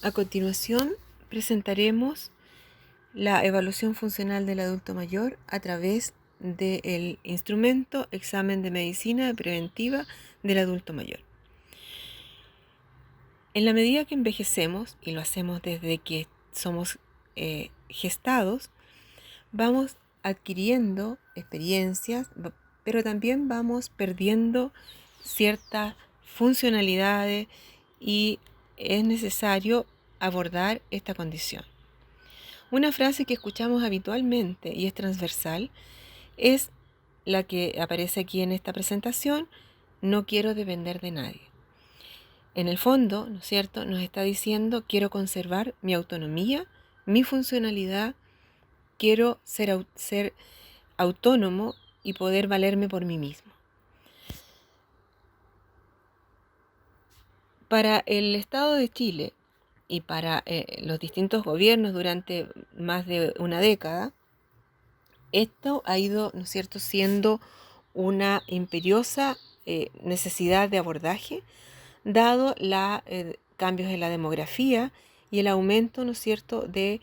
A continuación, presentaremos la evaluación funcional del adulto mayor a través del instrumento examen de medicina preventiva del adulto mayor. En la medida que envejecemos, y lo hacemos desde que somos gestados, vamos adquiriendo experiencias, pero también vamos perdiendo ciertas funcionalidades y es necesario abordar esta condición. Una frase que escuchamos habitualmente y es transversal es la que aparece aquí en esta presentación: no quiero depender de nadie. En el fondo, ¿no es cierto?, nos está diciendo: quiero conservar mi autonomía, mi funcionalidad, quiero ser autónomo y poder valerme por mí mismo. Para el Estado de Chile y para los distintos gobiernos durante más de una década, esto ha ido, ¿no es cierto?, siendo una imperiosa necesidad de abordaje, dado los cambios en la demografía y el aumento, ¿no es cierto?, de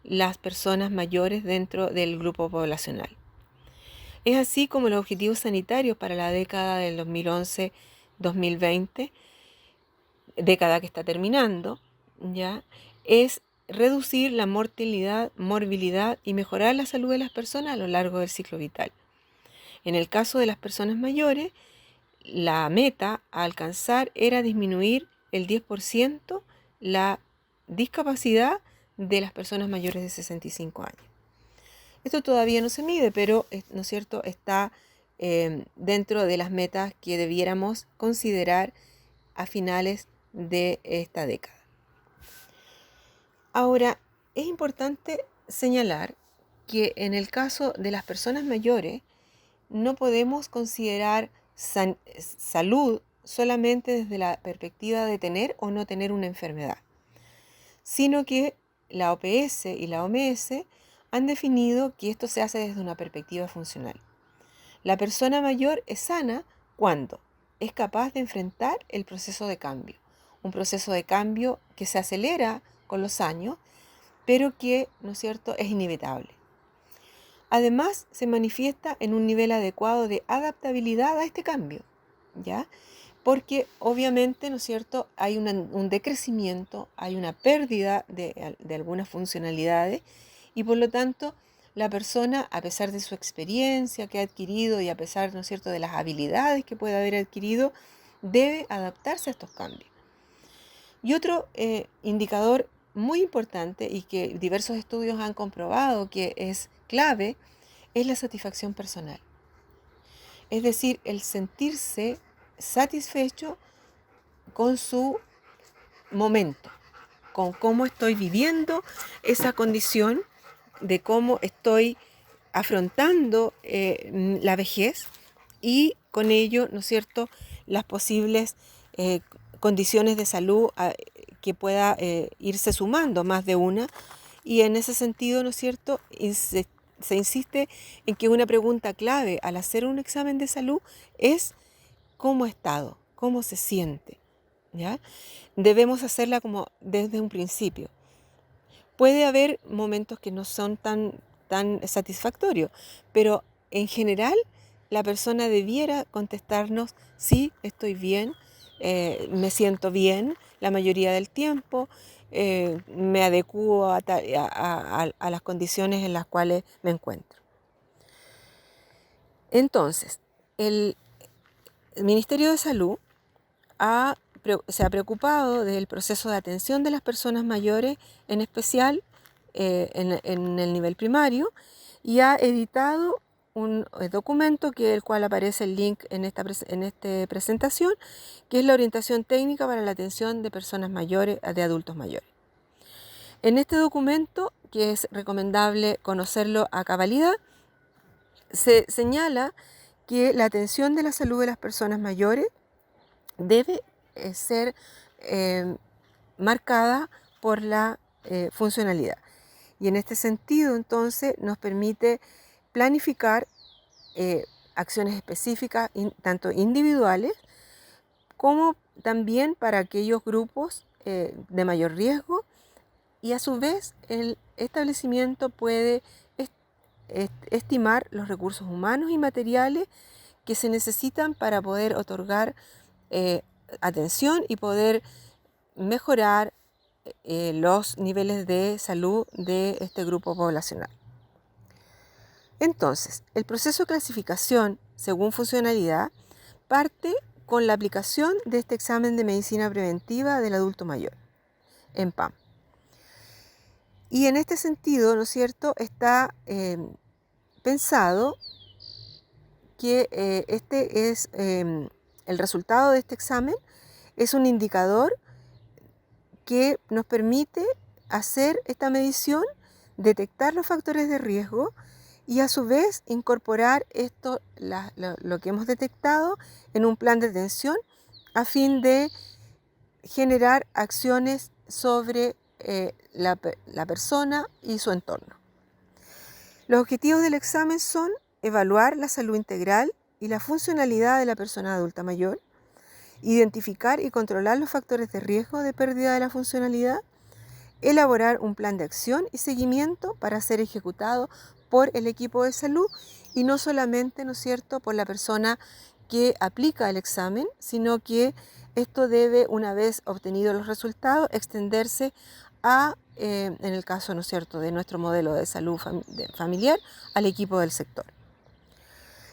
las personas mayores dentro del grupo poblacional. Es así como los objetivos sanitarios para la década del 2011-2020, década que está terminando, ya, es reducir la morbilidad y mejorar la salud de las personas a lo largo del ciclo vital. En el caso de las personas mayores, la meta a alcanzar era disminuir el 10% la discapacidad de las personas mayores de 65 años. Esto todavía no se mide, pero, ¿no es cierto?, está dentro de las metas que debiéramos considerar a finales de esta década. Ahora, es importante señalar que en el caso de las personas mayores no podemos considerar salud solamente desde la perspectiva de tener o no tener una enfermedad, sino que la OPS y la OMS han definido que esto se hace desde una perspectiva funcional. La persona mayor es sana cuando es capaz de enfrentar el proceso de cambio, un proceso de cambio que se acelera con los años, pero que, ¿no es cierto?, es inevitable. Además, se manifiesta en un nivel adecuado de adaptabilidad a este cambio, ¿ya? Porque obviamente, ¿no es cierto?, hay un decrecimiento, hay una pérdida de algunas funcionalidades y por lo tanto la persona, a pesar de su experiencia que ha adquirido y a pesar, ¿no es cierto?, de las habilidades que puede haber adquirido, debe adaptarse a estos cambios. Y otro indicador muy importante y que diversos estudios han comprobado que es clave es la satisfacción personal. Es decir, el sentirse satisfecho con su momento, con cómo estoy viviendo esa condición, de cómo estoy afrontando la vejez y con ello, ¿no es cierto?, las posibles condiciones de salud que pueda irse sumando más de una. Y en ese sentido, ¿no es cierto?, se insiste en que una pregunta clave al hacer un examen de salud es cómo ha estado, cómo se siente, ¿ya? Debemos hacerla como desde un principio. Puede haber momentos que no son tan satisfactorios, pero en general la persona debiera contestarnos: sí, estoy bien, me siento bien la mayoría del tiempo, me adecuo a las condiciones en las cuales me encuentro. Entonces, el Ministerio de Salud se ha preocupado del proceso de atención de las personas mayores, en especial en el nivel primario, y ha editado un documento el cual aparece el link en esta presentación, que es la orientación técnica para la atención de personas mayores, de adultos mayores. En este documento, que es recomendable conocerlo a cabalidad, se señala que la atención de la salud de las personas mayores debe ser marcada por la funcionalidad. Y en este sentido, entonces, nos permite planificar acciones específicas, tanto individuales como también para aquellos grupos de mayor riesgo y a su vez el establecimiento puede estimar los recursos humanos y materiales que se necesitan para poder otorgar atención y poder mejorar los niveles de salud de este grupo poblacional. Entonces, el proceso de clasificación según funcionalidad parte con la aplicación de este examen de medicina preventiva del adulto mayor, EMPAM. Y en este sentido, ¿no es cierto?, está pensado que el resultado de este examen es un indicador que nos permite hacer esta medición, detectar los factores de riesgo y a su vez incorporar lo que hemos detectado en un plan de atención a fin de generar acciones sobre la persona y su entorno. Los objetivos del examen son evaluar la salud integral y la funcionalidad de la persona adulta mayor, identificar y controlar los factores de riesgo de pérdida de la funcionalidad, elaborar un plan de acción y seguimiento para ser ejecutado por el equipo de salud y no solamente, ¿no es cierto?, por la persona que aplica el examen, sino que esto debe, una vez obtenidos los resultados, extenderse a, en el caso, ¿no es cierto?, de nuestro modelo de salud familiar, al equipo del sector.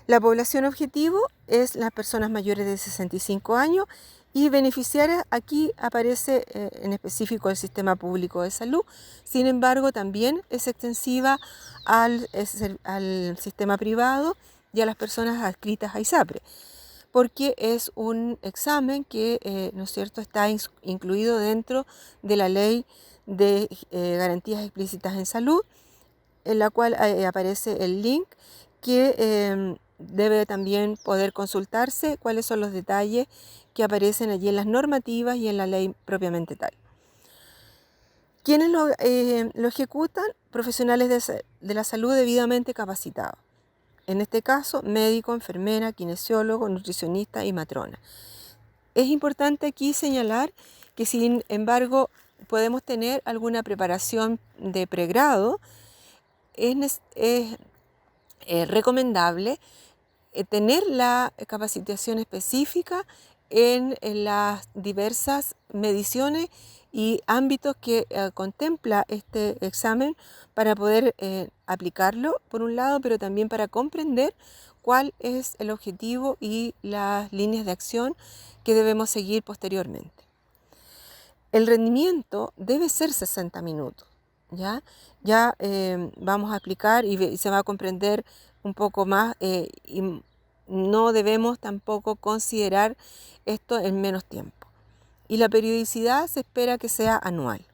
La población objetivo es las personas mayores de 65 años y beneficiarias, aquí aparece en específico el sistema público de salud. Sin embargo, también es extensiva al sistema privado y a las personas adscritas a ISAPRE, porque es un examen que, ¿no es cierto?, está incluido dentro de la Ley de Garantías Explícitas en Salud, en la cual aparece el link que debe también poder consultarse cuáles son los detalles que aparecen allí en las normativas y en la ley propiamente tal. ¿Quiénes lo ejecutan? Profesionales de la salud debidamente capacitados. En este caso, médico, enfermera, kinesiólogo, nutricionista y matrona. Es importante aquí señalar que, sin embargo, podemos tener alguna preparación de pregrado. Es recomendable tener la capacitación específica en las diversas mediciones y ámbitos que contempla este examen para poder aplicarlo, por un lado, pero también para comprender cuál es el objetivo y las líneas de acción que debemos seguir posteriormente. El rendimiento debe ser 60 minutos, ¿ya? Ya vamos a aplicar y se va a comprender un poco más y no debemos tampoco considerar esto en menos tiempo. Y la periodicidad se espera que sea anual.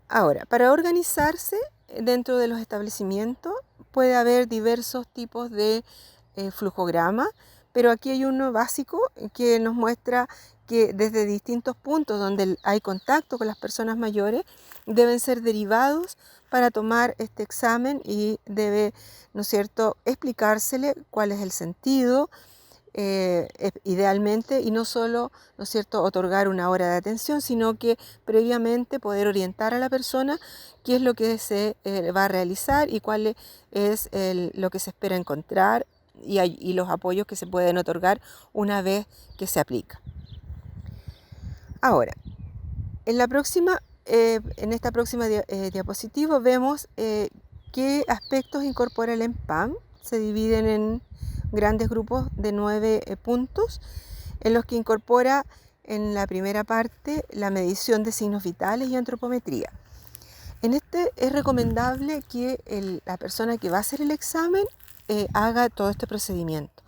Ahora, para organizarse dentro de los establecimientos puede haber diversos tipos de flujograma, pero aquí hay uno básico que nos muestra que desde distintos puntos donde hay contacto con las personas mayores deben ser derivados para tomar este examen y debe, ¿no es cierto?, explicársele cuál es el sentido, idealmente, y no solo, ¿no es cierto?, otorgar una hora de atención, sino que previamente poder orientar a la persona qué es lo que se va a realizar y cuál es lo que se espera encontrar y los apoyos que se pueden otorgar una vez que se aplica. Ahora, en esta próxima diapositiva vemos qué aspectos incorpora el EMPAM. Se dividen en grandes grupos de 9 puntos, en los que incorpora en la primera parte la medición de signos vitales y antropometría. En este es recomendable que la persona que va a hacer el examen haga todo este procedimiento.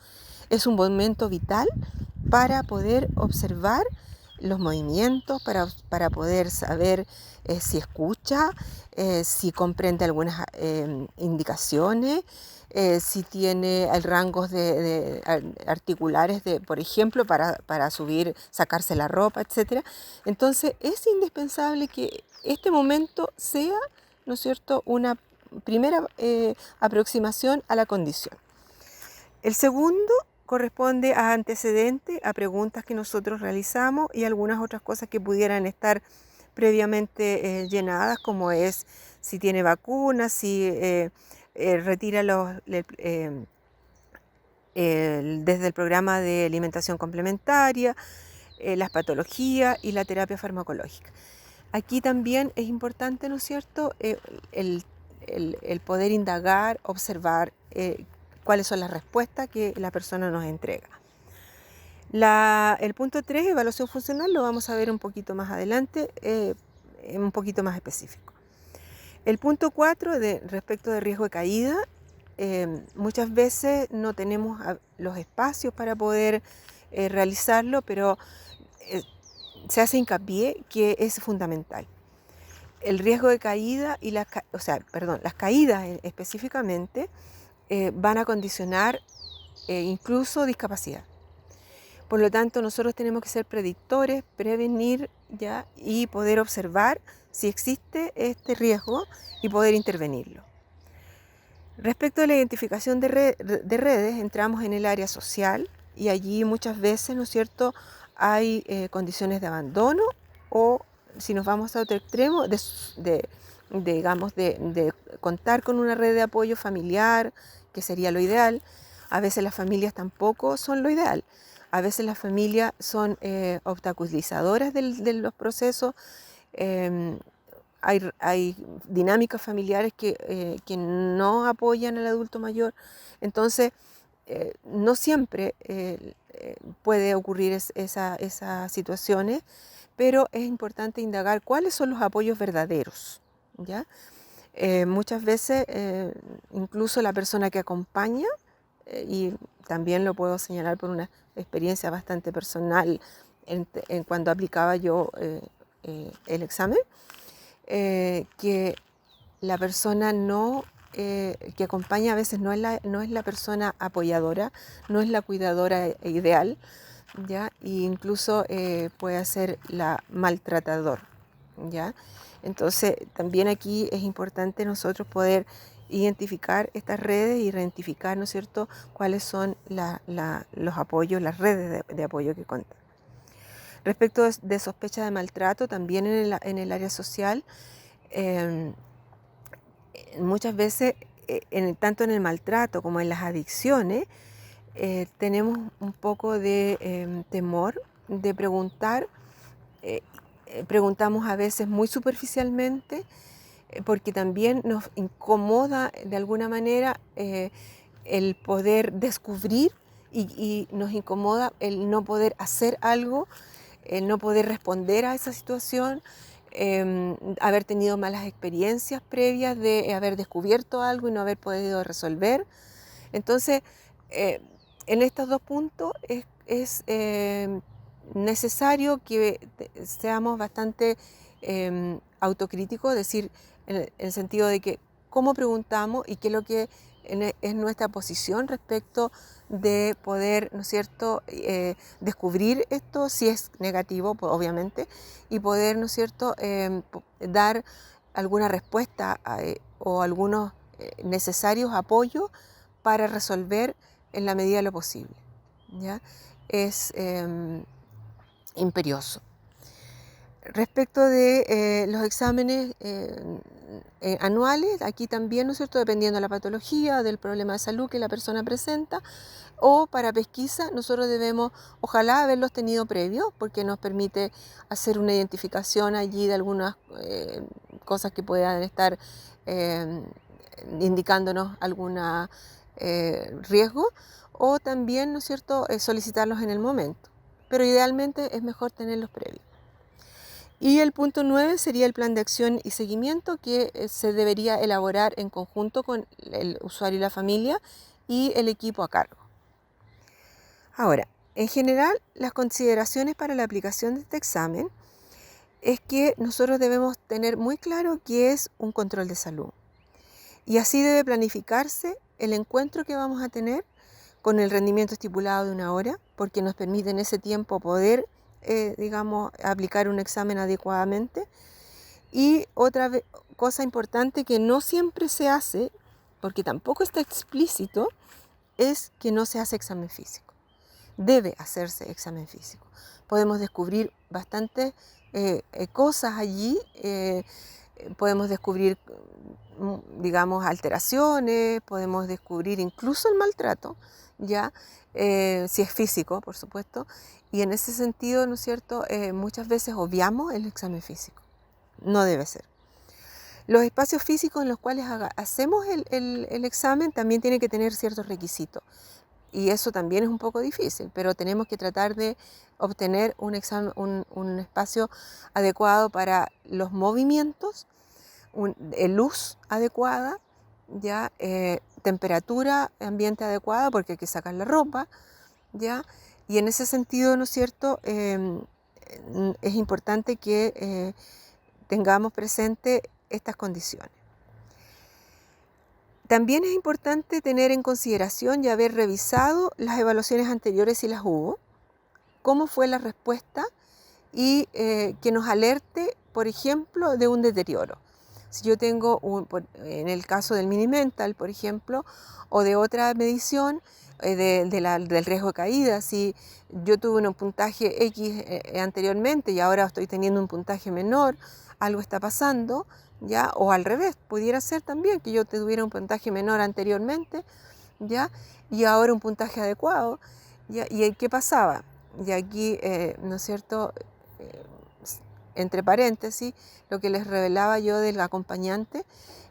Es un momento vital para poder observar los movimientos, para poder saber si escucha, si comprende algunas indicaciones, si tiene rangos de articulares, por ejemplo, para subir, sacarse la ropa, etc. Entonces es indispensable que este momento sea, ¿no es cierto?, una primera aproximación a la condición. El segundo corresponde a antecedentes, a preguntas que nosotros realizamos y algunas otras cosas que pudieran estar previamente llenadas, como es si tiene vacunas, si retira desde el programa de alimentación complementaria, las patologías y la terapia farmacológica. Aquí también es importante, ¿no es cierto?, el, el poder indagar, observar cuáles son las respuestas que la persona nos entrega. El punto 3, evaluación funcional, lo vamos a ver un poquito más adelante, un poquito más específico. El punto 4, respecto de riesgo de caída, muchas veces no tenemos los espacios para poder realizarlo, pero se hace hincapié que es fundamental. El riesgo de caída y las caídas específicamente van a condicionar incluso discapacidad. Por lo tanto, nosotros tenemos que ser predictores, prevenir ya y poder observar si existe este riesgo y poder intervenirlo. Respecto a la identificación de redes, entramos en el área social y allí muchas veces, ¿no es cierto?, hay condiciones de abandono o, si nos vamos a otro extremo, digamos, de contar con una red de apoyo familiar, que sería lo ideal. A veces las familias tampoco son lo ideal. A veces las familias son obstaculizadoras de los procesos. Hay dinámicas familiares que no apoyan al adulto mayor. Entonces, no siempre puede ocurrir esas situaciones, pero es importante indagar cuáles son los apoyos verdaderos, ¿ya? Muchas veces, incluso la persona que acompaña, y también lo puedo señalar por una experiencia bastante personal en cuando aplicaba yo el examen, que la persona que acompaña a veces no es la persona apoyadora, no es la cuidadora ideal, ¿ya? E incluso puede ser la maltratador, ¿ya? Entonces también aquí es importante nosotros poder identificar estas redes y identificar, ¿no es cierto?, cuáles son los apoyos, las redes de apoyo que cuentan. Respecto de sospecha de maltrato, también en el área social, muchas veces, tanto en el maltrato como en las adicciones, tenemos un poco de temor de preguntar. Preguntamos a veces muy superficialmente, porque también nos incomoda de alguna manera el poder descubrir y nos incomoda el no poder hacer algo, el no poder responder a esa situación, haber tenido malas experiencias previas de haber descubierto algo y no haber podido resolver. Entonces, en estos dos puntos es necesario que seamos bastante autocríticos, es decir, en el sentido de que cómo preguntamos y qué es lo que es nuestra posición respecto de poder, ¿no es cierto?, descubrir esto, si es negativo, pues, obviamente, y poder, ¿no es cierto?, dar alguna respuesta o algunos necesarios apoyos para resolver en la medida de lo posible, ¿ya? Es imperioso. Respecto de los exámenes anuales, aquí también, ¿no es cierto?, dependiendo de la patología, del problema de salud que la persona presenta, o para pesquisa, nosotros debemos, ojalá, haberlos tenido previos, porque nos permite hacer una identificación allí de algunas cosas que puedan estar indicándonos algún riesgo, o también, ¿no es cierto?, solicitarlos en el momento. Pero idealmente es mejor tenerlos previos. Y el punto 9 sería el plan de acción y seguimiento que se debería elaborar en conjunto con el usuario y la familia y el equipo a cargo. Ahora, en general, las consideraciones para la aplicación de este examen es que nosotros debemos tener muy claro qué es un control de salud. Y así debe planificarse el encuentro que vamos a tener con el rendimiento estipulado de 1 hora, porque nos permite en ese tiempo poder digamos, aplicar un examen adecuadamente. Y otra cosa importante que no siempre se hace, porque tampoco está explícito, es que no se hace examen físico. Debe hacerse examen físico. Podemos descubrir bastantes cosas allí, podemos descubrir, digamos, alteraciones, podemos descubrir incluso el maltrato, ¿ya? Si es físico, por supuesto, y en ese sentido, ¿no es cierto?, muchas veces obviamos el examen físico. No debe ser. Los espacios físicos en los cuales hacemos el examen también tienen que tener ciertos requisitos. Y eso también es un poco difícil, pero tenemos que tratar de obtener un espacio adecuado para los movimientos, luz adecuada, ¿ya? Temperatura, ambiente adecuada, porque hay que sacar la ropa, ¿ya? Y en ese sentido, ¿no es cierto?, es importante que tengamos presente estas condiciones. También es importante tener en consideración y haber revisado las evaluaciones anteriores si las hubo, cómo fue la respuesta y que nos alerte, por ejemplo, de un deterioro. Si yo tengo, en el caso del Mini-Mental, por ejemplo, o de otra medición del riesgo de caída, si yo tuve un puntaje X anteriormente y ahora estoy teniendo un puntaje menor, algo está pasando, ¿ya? O al revés, pudiera ser también que yo tuviera un puntaje menor anteriormente, ¿ya? Y ahora un puntaje adecuado, ¿ya? ¿Y qué pasaba? Y aquí, ¿no es cierto?, entre paréntesis, lo que les revelaba yo del acompañante,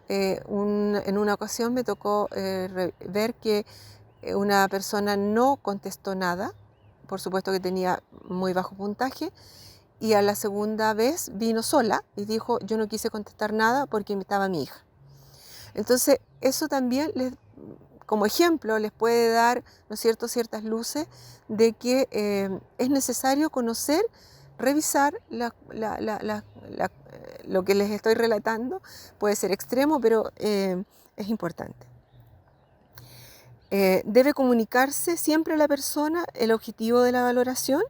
en una ocasión me tocó ver que una persona no contestó nada, por supuesto que tenía muy bajo puntaje, y a la segunda vez vino sola y dijo, yo no quise contestar nada porque estaba mi hija. Entonces, eso también, como ejemplo, les puede dar, ¿no es cierto?, ciertas luces de que es necesario conocer, revisar lo que les estoy relatando. Puede ser extremo, pero es importante. Debe comunicarse siempre a la persona el objetivo de la valoración,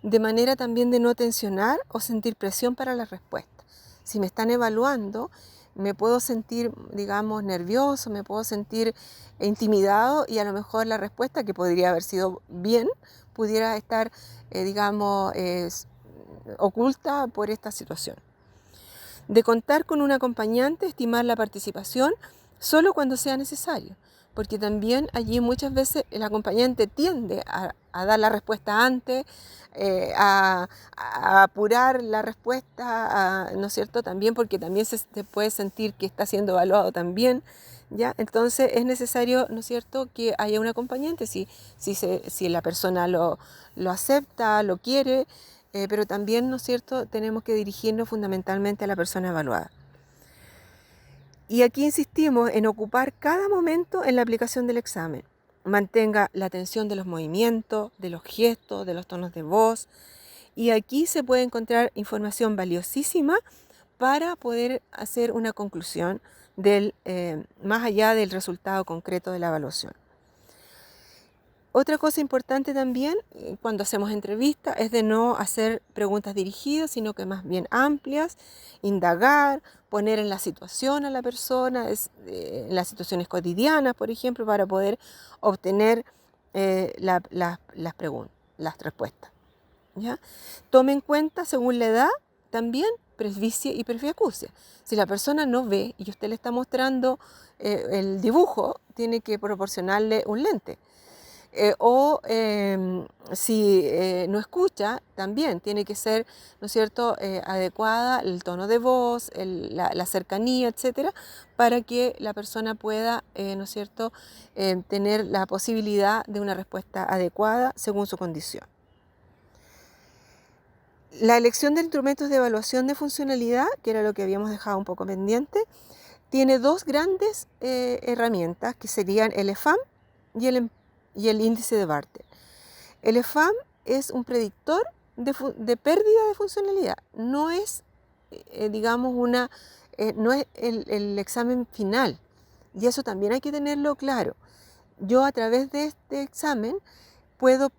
de manera también de no tensionar o sentir presión para la respuesta. Si me están evaluando, me puedo sentir, digamos, nervioso, me puedo sentir intimidado y a lo mejor la respuesta, que podría haber sido bien, pudiera estar, digamos, oculta por esta situación. De contar con un acompañante, estimar la participación solo cuando sea necesario, porque también allí muchas veces el acompañante tiende a dar la respuesta antes, a apurar la respuesta, ¿no es cierto?, también porque también se puede sentir que está siendo evaluado también, ¿ya? Entonces es necesario, ¿no es cierto?, que haya un acompañante, si la persona lo acepta, lo quiere, pero también, ¿no es cierto?, tenemos que dirigirnos fundamentalmente a la persona evaluada. Y aquí insistimos en ocupar cada momento en la aplicación del examen. Mantenga la atención de los movimientos, de los gestos, de los tonos de voz. Y aquí se puede encontrar información valiosísima para poder hacer una conclusión más allá del resultado concreto de la evaluación. Otra cosa importante también cuando hacemos entrevistas es de no hacer preguntas dirigidas, sino que más bien amplias, indagar, poner en la situación a la persona, en las situaciones cotidianas, por ejemplo, para poder obtener las respuestas, ¿ya? Tome en cuenta, según la edad, también presbicia y presbiacusia. Si la persona no ve y usted le está mostrando el dibujo, tiene que proporcionarle un lente. Si no escucha, también tiene que ser, ¿no es cierto?, adecuada el tono de voz, la cercanía, etcétera, para que la persona pueda, ¿no es cierto?, tener la posibilidad de una respuesta adecuada según su condición. La elección de instrumentos de evaluación de funcionalidad, que era lo que habíamos dejado un poco pendiente, tiene dos grandes herramientas, que serían el EFAM y el índice de Bartel. El EFAM es un predictor de pérdida de funcionalidad, no es, digamos, no es el examen final, y eso también hay que tenerlo claro. Yo a través de este examen puedo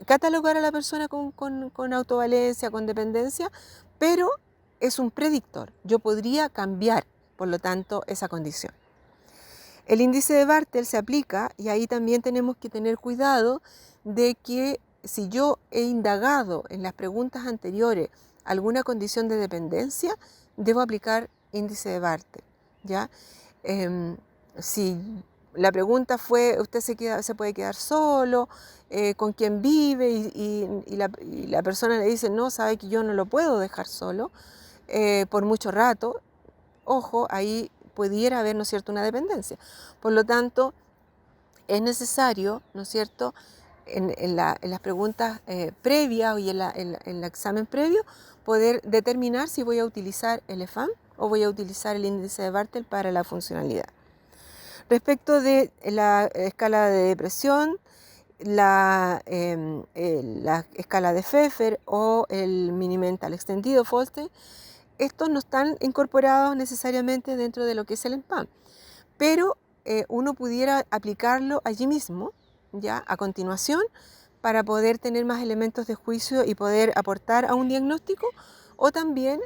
catalogar a la persona con autovalencia, con dependencia, pero es un predictor. Yo podría cambiar, por lo tanto, esa condición. El índice de Bartel se aplica y ahí también tenemos que tener cuidado de que si yo he indagado en las preguntas anteriores alguna condición de dependencia, debo aplicar índice de Bartel, ¿ya? Si la pregunta fue, ¿usted se puede quedar solo? ¿Con quién vive? Y la persona le dice, no, sabe que yo no lo puedo dejar solo por mucho rato. Ojo, ahí pudiera haber, ¿no es cierto?, una dependencia. Por lo tanto, es necesario, ¿no es cierto?, en las preguntas previas y en el examen previo, poder determinar si voy a utilizar el EFAM o voy a utilizar el índice de Bartel para la funcionalidad. Respecto de la escala de depresión, la escala de Pfeffer o el mini mental extendido Fosstein, estos no están incorporados necesariamente dentro de lo que es el EMPAM, pero uno pudiera aplicarlo allí mismo, ya a continuación, para poder tener más elementos de juicio y poder aportar a un diagnóstico, o también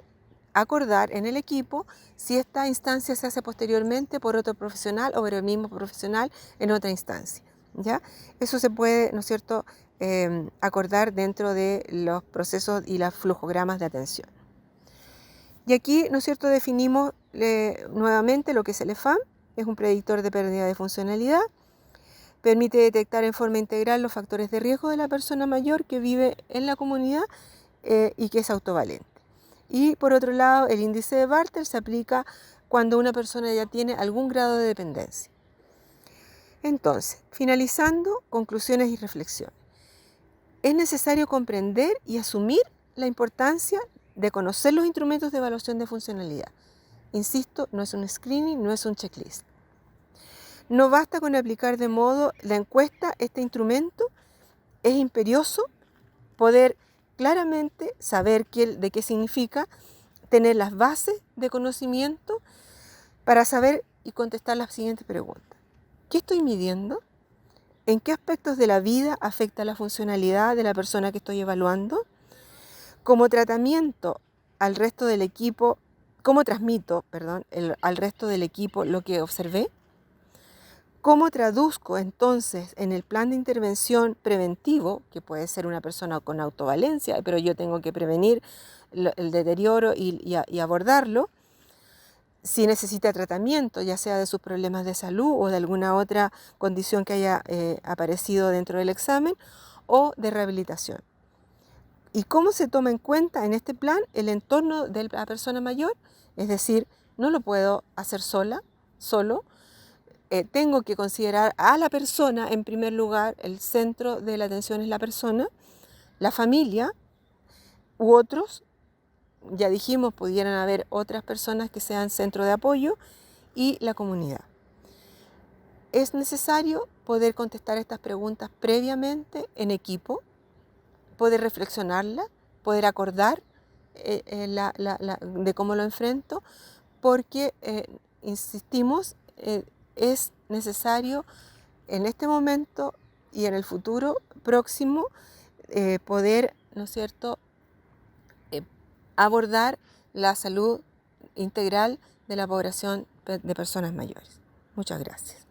acordar en el equipo si esta instancia se hace posteriormente por otro profesional o por el mismo profesional en otra instancia, ¿ya? Eso se puede, ¿no es cierto?, acordar dentro de los procesos y los flujogramas de atención. Y aquí, ¿no es cierto?, definimos nuevamente lo que es el EFAM. Es un predictor de pérdida de funcionalidad. Permite detectar en forma integral los factores de riesgo de la persona mayor que vive en la comunidad y que es autovalente. Y por otro lado, el índice de Bartel se aplica cuando una persona ya tiene algún grado de dependencia. Entonces, finalizando, conclusiones y reflexiones. Es necesario comprender y asumir la importancia de conocer los instrumentos de evaluación de funcionalidad. Insisto, no es un screening, no es un checklist. No basta con aplicar de modo la encuesta, este instrumento es imperioso poder claramente saber de qué significa, tener las bases de conocimiento para saber y contestar las siguientes preguntas. ¿Qué estoy midiendo? ¿En qué aspectos de la vida afecta la funcionalidad de la persona que estoy evaluando? Como tratamiento al resto del equipo, ¿cómo transmito, al resto del equipo lo que observé? ¿Cómo traduzco entonces en el plan de intervención preventivo, que puede ser una persona con autovalencia, pero yo tengo que prevenir el deterioro y abordarlo? Si necesita tratamiento, ya sea de sus problemas de salud o de alguna otra condición que haya aparecido dentro del examen, o de rehabilitación. ¿Y cómo se toma en cuenta en este plan el entorno de la persona mayor? Es decir, no lo puedo hacer solo. Tengo que considerar a la persona en primer lugar. El centro de la atención es la persona, la familia u otros. Ya dijimos, pudieran haber otras personas que sean centro de apoyo y la comunidad. Es necesario poder contestar estas preguntas previamente en equipo, poder reflexionarlas, poder acordar de cómo lo enfrento, porque, insistimos, es necesario en este momento y en el futuro próximo poder, ¿no es cierto?, abordar la salud integral de la población de personas mayores. Muchas gracias.